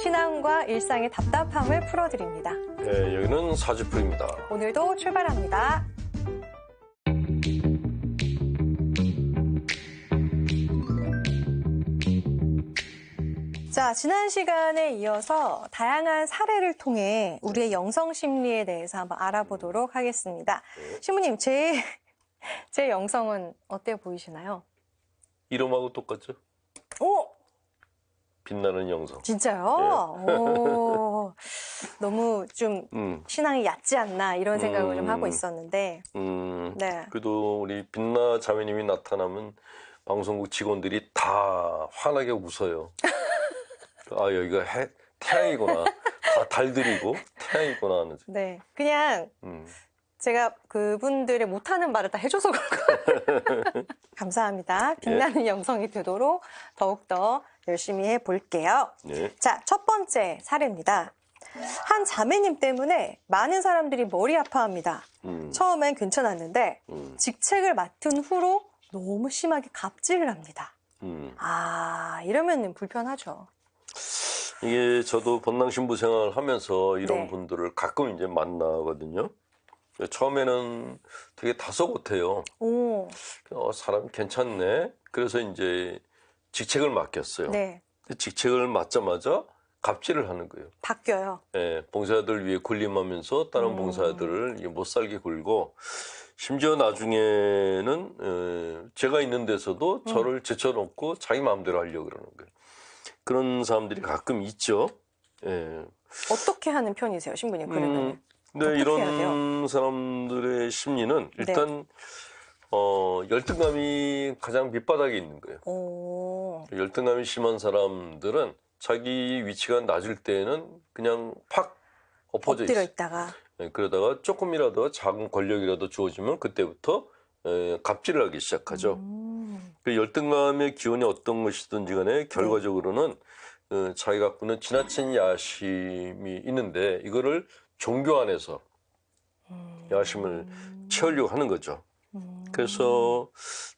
신앙과 일상의 답답함을 풀어드립니다. 네, 여기는 사주풀입니다. 오늘도 출발합니다. 자, 지난 시간에 이어서 다양한 사례를 통해 우리의 영성 심리에 대해서 한번 알아보도록 하겠습니다. 신부님, 제 영성은 어때 보이시나요? 이름하고 똑같죠? 오! 빛나는 영성. 진짜요? 예. 오, 너무 좀 신앙이 얕지 않나 이런 생각을 좀 하고 있었는데. 네. 그래도 우리 빛나 자매님이 나타나면 방송국 직원들이 다 환하게 웃어요. 아, 여기가 태양이구나. 다 달들이고 태양이구나 하는. 네. 그냥 제가 그분들의 못하는 말을 다 해줘서 그런 거예요. 감사합니다. 빛나는 영성이 되도록 더욱더 열심히 해볼게요. 네. 자, 첫 번째 사례입니다. 한 자매님 때문에 많은 사람들이 머리 아파합니다. 처음엔 괜찮았는데 직책을 맡은 후로 너무 심하게 갑질을 합니다. 아, 이러면 불편하죠. 이게 저도 본당 신부 생활을 하면서 이런 네. 분들을 가끔 이제 만나거든요. 처음에는 되게 다소곳해요. 오. 사람 괜찮네. 그래서 이제 직책을 맡겼어요. 네. 직책을 맡자마자 갑질을 하는 거예요. 바뀌어요. 예, 봉사자들 위해 군림하면서 다른 봉사자들을 못 살게 굴고, 심지어 나중에는 제가 있는 데서도 저를 제쳐놓고 자기 마음대로 하려고 그러는 거예요. 그런 사람들이 가끔 있죠. 예. 어떻게 하는 편이세요, 신부님? 그러면 네, 이런 사람들의 심리는 일단 열등감이 가장 밑바닥에 있는 거예요. 오. 열등감이 심한 사람들은 자기 위치가 낮을 때는 그냥 팍 엎어져 엎드려 있어요. 있다가. 네, 그러다가 조금이라도 작은 권력이라도 주어지면 그때부터 갑질을 하기 시작하죠. 그 열등감의 기운이 어떤 것이든지 간에 결과적으로는 자기가 갖고 있는 지나친 야심이 있는데 이거를 종교 안에서 야심을 채우려고 하는 거죠. 그래서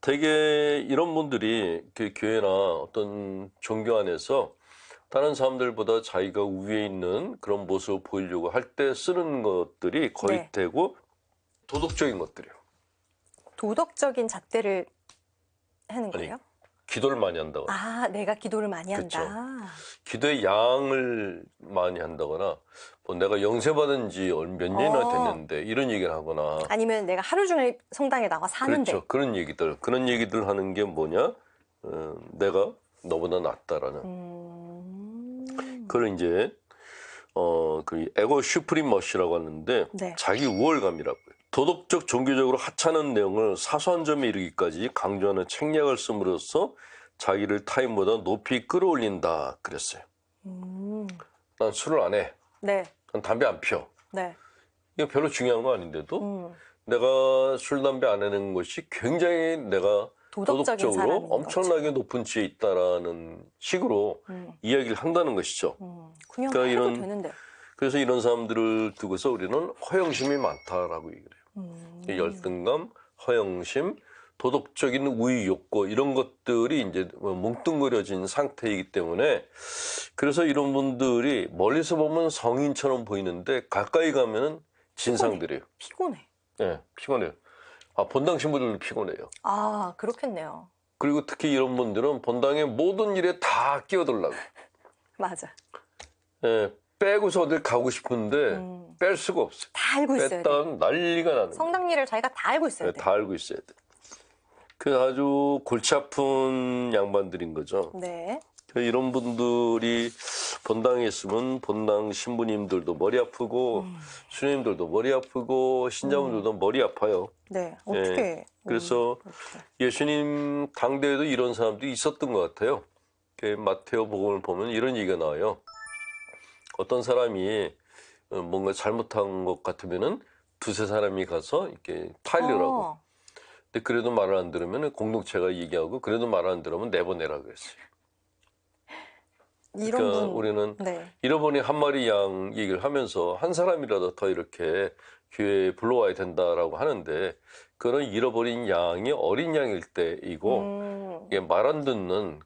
되게 이런 분들이 그 교회나 어떤 종교 안에서 다른 사람들보다 자기가 우위에 있는 그런 모습을 보이려고 할 때 쓰는 것들이 거의 네. 되고 도덕적인 것들이에요. 도덕적인 잣대를 하는 거예요? 기도를 많이 한다거나. 아, 내가 기도를 많이 한다. 그쵸. 기도의 양을 많이 한다거나, 뭐 내가 영세받은 지 몇 년이나 됐는데 이런 얘기를 하거나. 아니면 내가 하루 종일 성당에 나와 사는데. 그렇죠. 그런 얘기들 하는 게 뭐냐? 내가 너보다 낫다라는. 그걸 이제 그 에고 슈프리머시라고 하는데 네. 자기 우월감이라고요. 도덕적 종교적으로 하찮은 내용을 사소한 점에 이르기까지 강조하는 책략을 씀으로써 자기를 타인보다 높이 끌어올린다 그랬어요. 난 술을 안 해. 네. 난 담배 안 피워. 네. 이거 별로 중요한 거 아닌데도 내가 술, 담배 안 하는 것이 굉장히 내가 도덕적인 도덕적으로 사람인 엄청나게 거죠. 높은 지에 있다라는 식으로 이야기를 한다는 것이죠. 그냥 그러니까 해도 되는데. 그래서 이런 사람들을 두고서 우리는 허영심이 많다라고 얘기를 해요. 열등감, 허영심, 도덕적인 우위 욕구 이런 것들이 이제 뭉뚱그려진 상태이기 때문에 그래서 이런 분들이 멀리서 보면 성인처럼 보이는데 가까이 가면은 진상들이에요. 피곤해. 네, 피곤해요. 아, 본당 신부들도 피곤해요. 아, 그렇겠네요. 그리고 특히 이런 분들은 본당의 모든 일에 다 끼어들려고. 맞아. 예, 빼고서 어딜 가고 싶은데 뺄 수가 없어요. 다 알고 있어야 돼. 뺐다는 난리가 나는 거예요. 성당 일을 자기가 다 알고 있어야 돼. 다 알고 있어야 돼. 그 아주 골치 아픈 양반들인 거죠. 네. 이런 분들이 본당에 있으면 본당 신부님들도 머리 아프고 수녀님들도 머리 아프고 신자분들도 머리 아파요. 네. 어떻게? 예, 그래서 예수님 당대에도 이런 사람들이 있었던 것 같아요. 마테오 복음을 보면 이런 얘기가 나와요. 어떤 사람이 뭔가 잘못한 것 같으면은 두세 사람이 가서 이렇게 타일러라고. 근데 그래도 말을 안 들으면 공동체가 얘기하고 그래도 말을 안 들으면 내보내라 그랬어요. 이런 그러니까 분. 우리는 네. 잃어버린 한 마리 양 얘기를 하면서 한 사람이라도 더 이렇게 교회에 불러와야 된다라고 하는데 그런 잃어버린 양이 어린 양일 때이고 말 안 듣는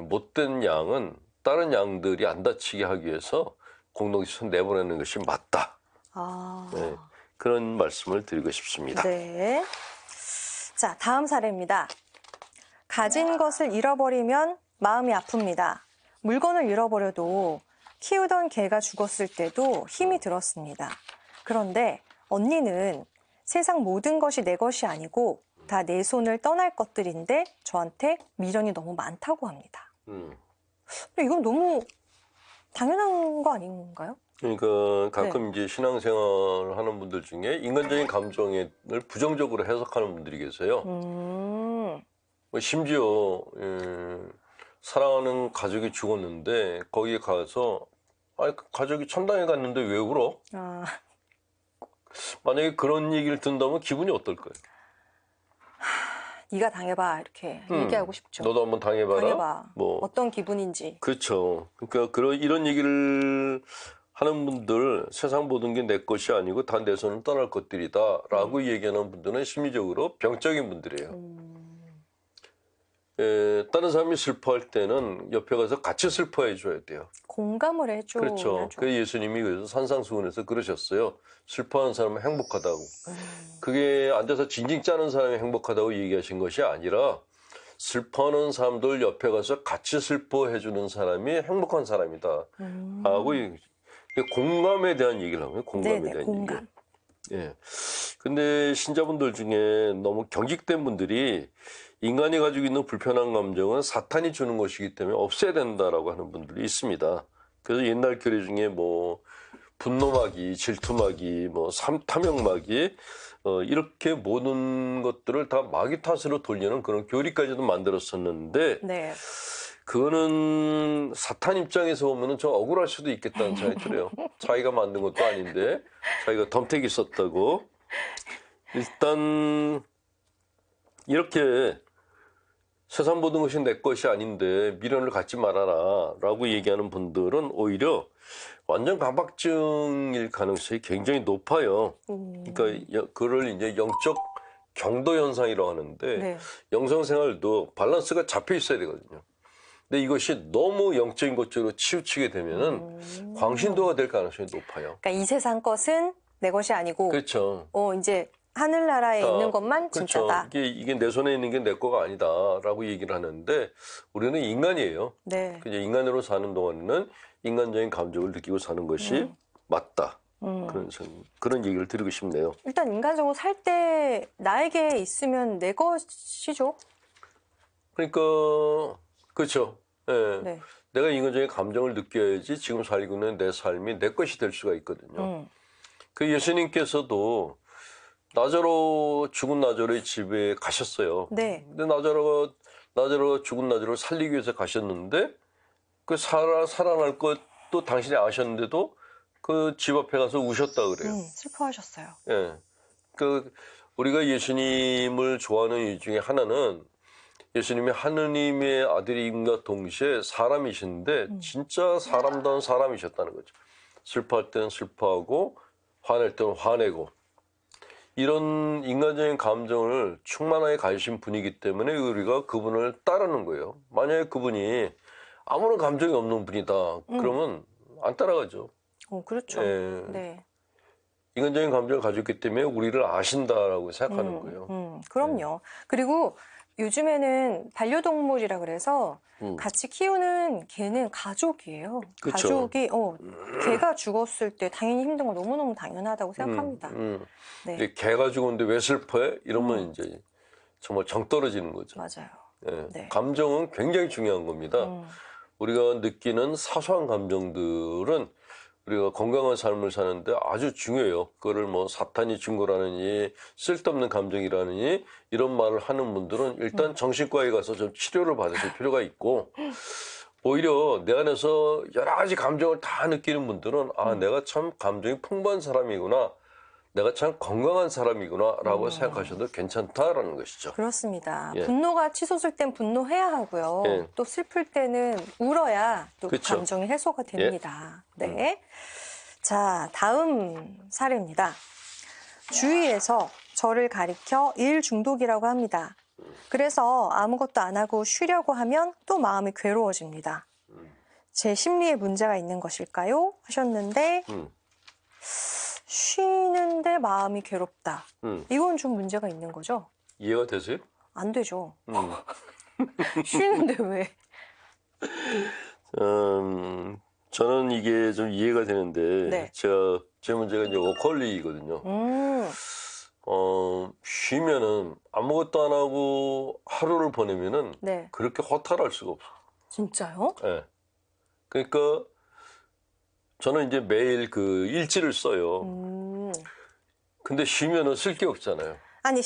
못된 양은 다른 양들이 안 다치게 하기 위해서 공동체에서 내보내는 것이 맞다. 아. 네, 그런 말씀을 드리고 싶습니다. 네. 자, 다음 사례입니다. 가진 것을 잃어버리면 마음이 아픕니다. 물건을 잃어버려도 키우던 개가 죽었을 때도 힘이 들었습니다. 그런데 언니는 세상 모든 것이 내 것이 아니고 다 내 손을 떠날 것들인데 저한테 미련이 너무 많다고 합니다. 근데 이건 너무 당연한 거 아닌가요? 그러니까 가끔 이제 신앙생활을 하는 분들 중에 인간적인 감정을 부정적으로 해석하는 분들이 계세요. 뭐 심지어 사랑하는 가족이 죽었는데 거기에 가서 가족이 천당에 갔는데 왜 울어? 아, 만약에 그런 얘기를 듣는다면 기분이 어떨까요? 네가 당해봐 이렇게 얘기하고 싶죠. 너도 한번 당해봐라. 당해봐. 뭐 어떤 기분인지. 그렇죠. 그러니까 이런 얘기를 하는 분들, 세상 모든 게 내 것이 아니고 다 내 손을 떠날 것들이다라고 얘기하는 분들은 심리적으로 병적인 분들이에요. 다른 사람이 슬퍼할 때는 옆에 가서 같이 슬퍼해 줘야 돼요. 공감을 해줘야죠. 그렇죠. 그 예수님이 그래서 산상수훈에서 그러셨어요. 슬퍼하는 사람은 행복하다고. 그게 앉아서 징징 짜는 사람이 행복하다고 얘기하신 것이 아니라 슬퍼하는 사람들 옆에 가서 같이 슬퍼해 주는 사람이 행복한 사람이다. 하고 공감에 대한 얘기를 하고요. 공감에 네네, 대한 공감. 얘기. 예. 근데 신자분들 중에 너무 경직된 분들이 인간이 가지고 있는 불편한 감정은 사탄이 주는 것이기 때문에 없애야 된다라고 하는 분들이 있습니다. 그래서 옛날 교리 중에 뭐 분노마귀, 질투마귀, 뭐 탐욕마귀 이렇게 모든 것들을 다 마귀 탓으로 돌리는 그런 교리까지도 만들었었는데 네. 그거는 사탄 입장에서 보면은 좀 억울할 수도 있겠다는 생각이 들어요. 자기가 만든 것도 아닌데 자기가 덤택이 썼다고. 일단 이렇게 세상 모든 것이 내 것이 아닌데 미련을 갖지 말아라 라고 얘기하는 분들은 오히려 완전 강박증일 가능성이 굉장히 높아요. 그러니까 그걸 이제 영적 경도 현상이라고 하는데 네. 영성생활도 밸런스가 잡혀 있어야 되거든요. 근데 이것이 너무 영적인 것 쪽으로 치우치게 되면은 광신도가 될 가능성이 높아요. 그러니까 이 세상 것은 내 것이 아니고, 그렇죠. 이제 하늘나라에 있는 것만 그렇죠. 진짜다. 이게 내 손에 있는 게 내 거가 아니다라고 얘기를 하는데 우리는 인간이에요. 네. 그냥 인간으로 사는 동안에는 인간적인 감정을 느끼고 사는 것이 맞다. 그런 얘기를 드리고 싶네요. 일단 인간적으로 살 때 나에게 있으면 내 것이죠. 그러니까 그렇죠. 예. 네. 내가 인간적인 감정을 느껴야지 지금 살고 있는 내 삶이 내 것이 될 수가 있거든요. 그 예수님께서도 죽은 나자로의 집에 가셨어요. 네. 근데 나자로가 죽은 나자로를 살리기 위해서 가셨는데 그 살아날 것도 당신이 아셨는데도 그 집 앞에 가서 우셨다 그래요. 슬퍼하셨어요. 예. 그 우리가 예수님을 좋아하는 이유 중에 하나는 예수님이 하느님의 아들임과 동시에 사람이신데 진짜 사람다운 사람이셨다는 거죠. 슬퍼할 때는 슬퍼하고 화낼 때는 화내고 이런 인간적인 감정을 충만하게 가지신 분이기 때문에 우리가 그분을 따르는 거예요. 만약에 그분이 아무런 감정이 없는 분이다. 그러면 안 따라가죠. 그렇죠. 예. 네. 인간적인 감정을 가지고 있기 때문에 우리를 아신다라고 생각하는 거예요. 그럼요. 그리고 요즘에는 반려동물이라 그래서 같이 키우는 개는 가족이에요. 그쵸. 가족이 개가 죽었을 때 당연히 힘든 건 너무너무 당연하다고 생각합니다. 네. 이제 개가 죽었는데 왜 슬퍼해? 이러면 이제 정말 정 떨어지는 거죠. 맞아요. 예. 네. 감정은 굉장히 중요한 겁니다. 우리가 느끼는 사소한 감정들은 우리가 건강한 삶을 사는데 아주 중요해요. 그거를 뭐 사탄이 준 거라느니 쓸데없는 감정이라느니 이런 말을 하는 분들은 일단 정신과에 가서 좀 치료를 받으실 필요가 있고 오히려 내 안에서 여러 가지 감정을 다 느끼는 분들은 내가 참 감정이 풍부한 사람이구나. 내가 참 건강한 사람이구나 라고 생각하셔도 괜찮다라는 것이죠. 그렇습니다. 예. 분노가 치솟을 땐 분노해야 하고요. 예. 또 슬플 때는 울어야 또 그쵸. 감정이 해소가 됩니다. 네. 자, 다음 사례입니다. 주위에서 저를 가리켜 일 중독이라고 합니다. 그래서 아무것도 안 하고 쉬려고 하면 또 마음이 괴로워집니다. 제 심리에 문제가 있는 것일까요? 하셨는데 쉬는데 마음이 괴롭다. 이건 좀 문제가 있는 거죠? 이해가 되세요? 안 되죠. 쉬는데 왜? 저는 이게 좀 이해가 되는데 네. 제 문제가 이제 워커홀릭이거든요. 쉬면은 아무것도 안 하고 하루를 보내면은 네. 그렇게 허탈할 수가 없어. 진짜요? 네. 그러니까 저는 이제 매일 그 일지를 써요. 근데 쉬면은 쓸 게 없잖아요. 아니,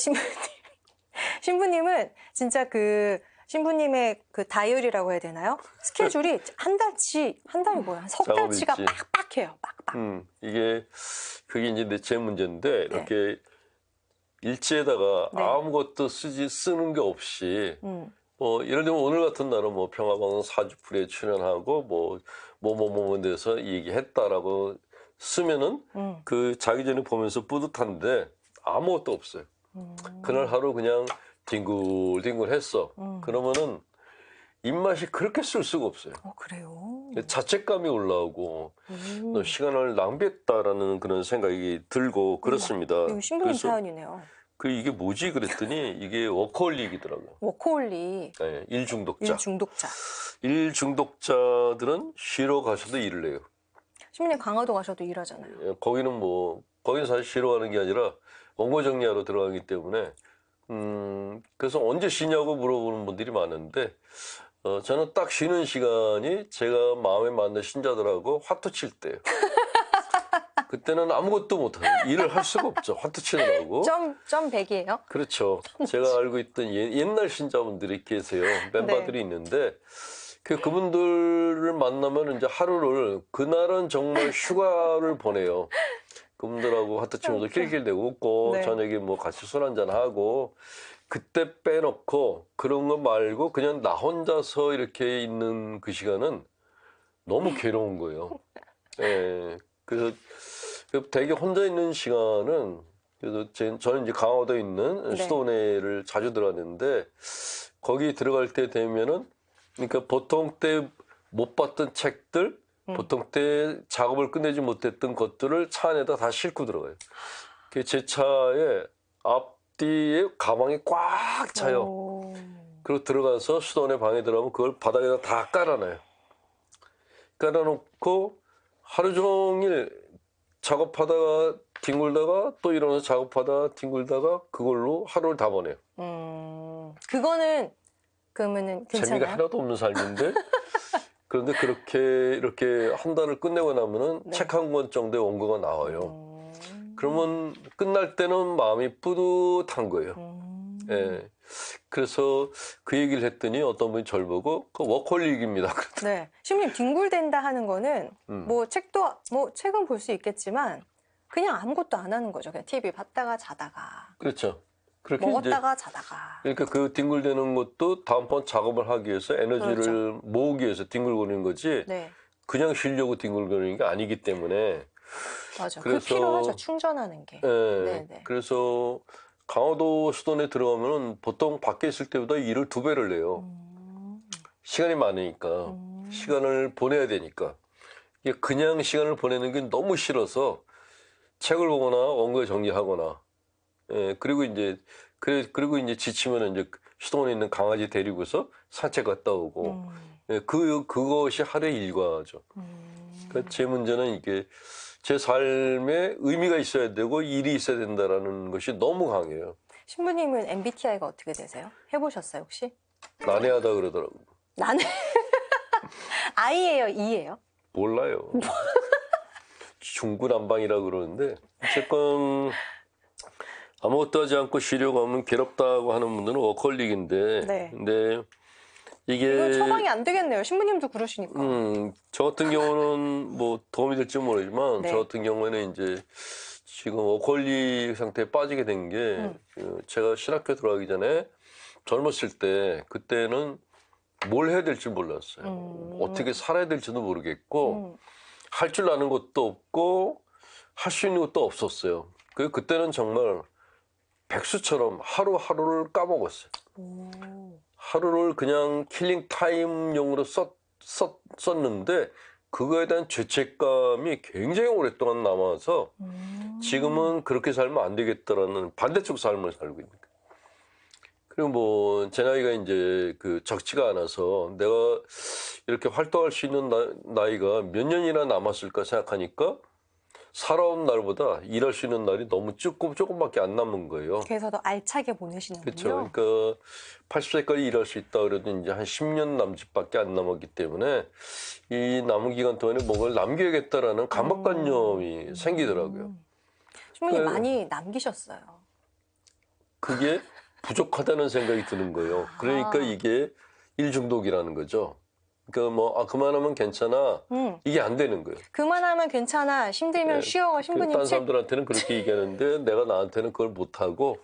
신부님은 진짜 신부님의 그 다이어리라고 해야 되나요? 스케줄이 한 달이 뭐야? 한 석 달치가 작업일지. 빡빡해요, 빡빡. 그게 이제 제 문제인데 이렇게 일지에다가 네. 아무것도 쓰는 게 없이 예를 들면 오늘 같은 날은 뭐 평화방송 사주풀이에 출연하고 뭐 돼서 얘기했다라고 쓰면은 그 자기 전에 보면서 뿌듯한데 아무것도 없어요. 그날 하루 그냥 뒹굴뒹굴 했어. 그러면은 입맛이 그렇게 쓸 수가 없어요. 그래요? 자책감이 올라오고 너 시간을 낭비했다라는 그런 생각이 들고 그렇습니다. 이거 신부님 사연이네요. 이게 뭐지 그랬더니 이게 워커홀릭이더라고요. 워커홀릭. 네, 일 중독자. 일 중독자들은 쉬러 가셔도 일을 해요. 신부님 강화도 가셔도 일하잖아요. 거기는 사실 쉬러 가는 게 아니라 원고 정리하러 들어가기 때문에 그래서 언제 쉬냐고 물어보는 분들이 많은데 저는 딱 쉬는 시간이 제가 마음에 맞는 신자들하고 화투 칠 때예요. 그때는 아무것도 못해요. 일을 할 수가 없죠. 화투 치느라고. 점 100이에요? 그렇죠. 제가 알고 있던 옛날 신자분들이 계세요. 멤버들이 네. 있는데 그분들을 만나면 이제 하루를 그날은 정말 휴가를 보내요. 그분들하고 화투 치면서 낄낄대고 웃고 네. 저녁에 뭐 같이 술 한잔 하고 그때 빼놓고 그런 거 말고 그냥 나 혼자서 이렇게 있는 그 시간은 너무 괴로운 거예요. 예. 그래서 되게 혼자 있는 시간은 그래서 저는 이제 강화도에 있는 네. 수도원회를 자주 들어갔는데 거기 들어갈 때 되면은 그러니까 보통 때 못 봤던 책들 보통 때 작업을 끝내지 못했던 것들을 차 안에다 다 싣고 들어가요. 제 차에 앞뒤에 가방이 꽉 차요. 그리고 들어가서 수도원의 방에 들어가면 그걸 바닥에다 다 깔아놔요. 깔아놓고 하루 종일 작업하다가 뒹굴다가 또 일어나서 작업하다가 뒹굴다가 그걸로 하루를 다 보내요. 그거는 그러면은 괜찮아요? 재미가 하나도 없는 삶인데 그런데 이렇게 한 달을 끝내고 나면은 네. 책 한 권 정도의 원고가 나와요. 그러면 끝날 때는 마음이 뿌듯한 거예요. 예. 그래서 그 얘기를 했더니 어떤 분이 저를 보고 워커홀릭입니다. 네. 신부님 뒹굴댄다 하는 거는 책은 볼 수 있겠지만 그냥 아무것도 안 하는 거죠. 그냥 TV 봤다가 자다가. 그렇죠. 그렇게 먹었다가 자다가. 그러니까 그 뒹굴대는 것도 다음번 작업을 하기 위해서 에너지를 그렇죠. 모으기 위해서 뒹굴거리는 거지 네. 그냥 쉬려고 뒹굴거리는 게 아니기 때문에 맞아. 그래서 필요하죠. 충전하는 게. 네, 네. 그래서 강화도 수도원에 들어가면 보통 밖에 있을 때보다 일을 2배를 내요. 시간이 많으니까 시간을 보내야 되니까 이게 그냥 시간을 보내는 게 너무 싫어서 책을 보거나 원고 정리하거나 그리고 이제 지치면 이제 수도원에 있는 강아지 데리고서 산책 갔다 오고 그것이 하루의 일과죠. 그러니까 제 문제는 이게 제 삶에 의미가 있어야 되고 일이 있어야 된다라는 것이 너무 강해요. 신부님은 MBTI가 어떻게 되세요? 해보셨어요 혹시? 난해하다 그러더라고. 나는 I예요, E예요? 몰라요. 중구난방이라 그러는데 어쨌건 아무것도 하지 않고 쉬려고 하면 괴롭다고 하는 분들은 워커홀릭인데 네. 근데 이거 이게 처방이 안 되겠네요. 신부님도 그러시니까. 저 같은 경우는 뭐 도움이 될지 모르지만 네. 저 같은 경우에는 이제 지금 워커홀릭 상태에 빠지게 된 게 제가 신학교 들어가기 전에 젊었을 때 그때는 뭘 해야 될지 몰랐어요. 어떻게 살아야 될지도 모르겠고 할 줄 아는 것도 없고 할 수 있는 것도 없었어요. 그때는 정말 백수처럼 하루하루를 까먹었어요. 하루를 그냥 킬링 타임용으로 썼는데 그거에 대한 죄책감이 굉장히 오랫동안 남아서 지금은 그렇게 살면 안 되겠다라는 반대쪽 삶을 살고 있는 거예요. 그리고 뭐 제 나이가 이제 그 적지가 않아서 내가 이렇게 활동할 수 있는 나이가 몇 년이나 남았을까 생각하니까 살아온 날보다 일할 수 있는 날이 너무 조금밖에 안 남은 거예요. 그래서 더 알차게 보내시는군요. 그렇죠. 그러니까 80세까지 일할 수 있다 그래도 이제 한 10년 남짓밖에 안 남았기 때문에 이 남은 기간 동안에 뭔가를 남겨야겠다라는 강박관념이 생기더라고요. 신부님 그- 많이 남기셨어요. 그게 부족하다는 생각이 드는 거예요. 그러니까 이게 일 중독이라는 거죠. 그러니까 뭐 그만하면 괜찮아. 이게 안 되는 거예요. 그만하면 괜찮아. 힘들면 쉬어가 신부님 다른 책. 사람들한테는 그렇게 얘기하는데 내가 나한테는 그걸 못하고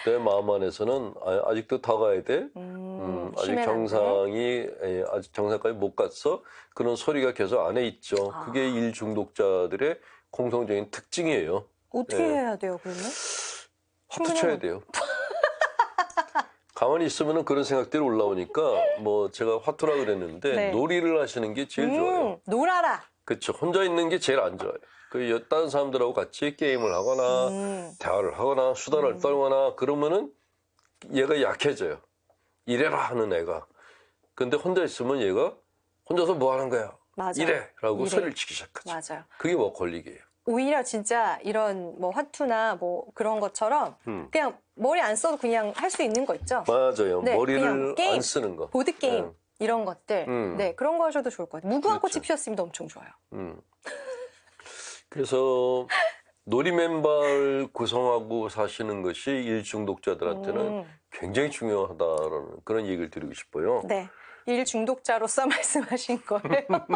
내 마음 안에서는 아직도 더 가야 돼. 아직 쉬면 안 돼. 정상이 아직 정상까지 못 갔어. 그런 소리가 계속 안에 있죠. 그게 일 중독자들의 공통적인 특징이에요. 어떻게 해야 돼요, 그러면? 화투 쳐야 돼요. 가만히 있으면 그런 생각들이 올라오니까 뭐 제가 화투라 그랬는데 네. 놀이를 하시는 게 제일 좋아요. 놀아라. 그렇죠. 혼자 있는 게 제일 안 좋아요. 그 다른 사람들하고 같이 게임을 하거나 대화를 하거나 수다를 떨거나 그러면은 얘가 약해져요. 이래라 하는 애가. 근데 혼자 있으면 얘가 혼자서 뭐 하는 거야? 맞아. 이래라고 이래. 소리를 치기 시작하죠. 맞아요. 그게 뭐 권리기예요. 오히려 진짜 이런 뭐 화투나 뭐 그런 것처럼 그냥 머리 안 써도 그냥 할 수 있는 거 있죠? 맞아요. 네, 머리를 그냥 게임, 안 쓰는 거. 보드게임 네. 이런 것들. 네, 그런 거 하셔도 좋을 것 같아요. 무궁화 그렇죠. 꽃이 피었습니다. 엄청 좋아요. 그래서 놀이맨발 구성하고 사시는 것이 일 중독자들한테는 굉장히 중요하다라는 그런 얘기를 드리고 싶어요. 네. 일 중독자로서 말씀하신 거예요.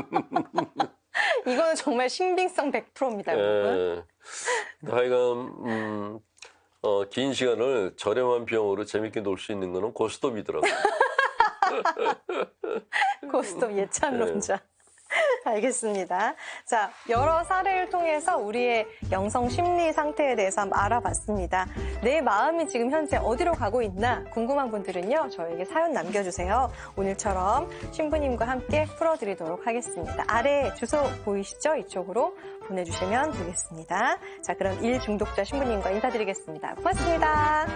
이거는 정말 신빙성 100%입니다, 여러분. 하여간 긴 시간을 저렴한 비용으로 재밌게 놀 수 있는 거는 고스톱이더라고요. 고스톱 예찬론자. 알겠습니다. 자, 여러 사례를 통해서 우리의 영성 심리 상태에 대해서 한번 알아봤습니다. 내 마음이 지금 현재 어디로 가고 있나 궁금한 분들은요, 저에게 사연 남겨주세요. 오늘처럼 신부님과 함께 풀어드리도록 하겠습니다. 아래 주소 보이시죠? 이쪽으로 보내주시면 되겠습니다. 자, 그럼 일 중독자 신부님과 인사드리겠습니다. 고맙습니다.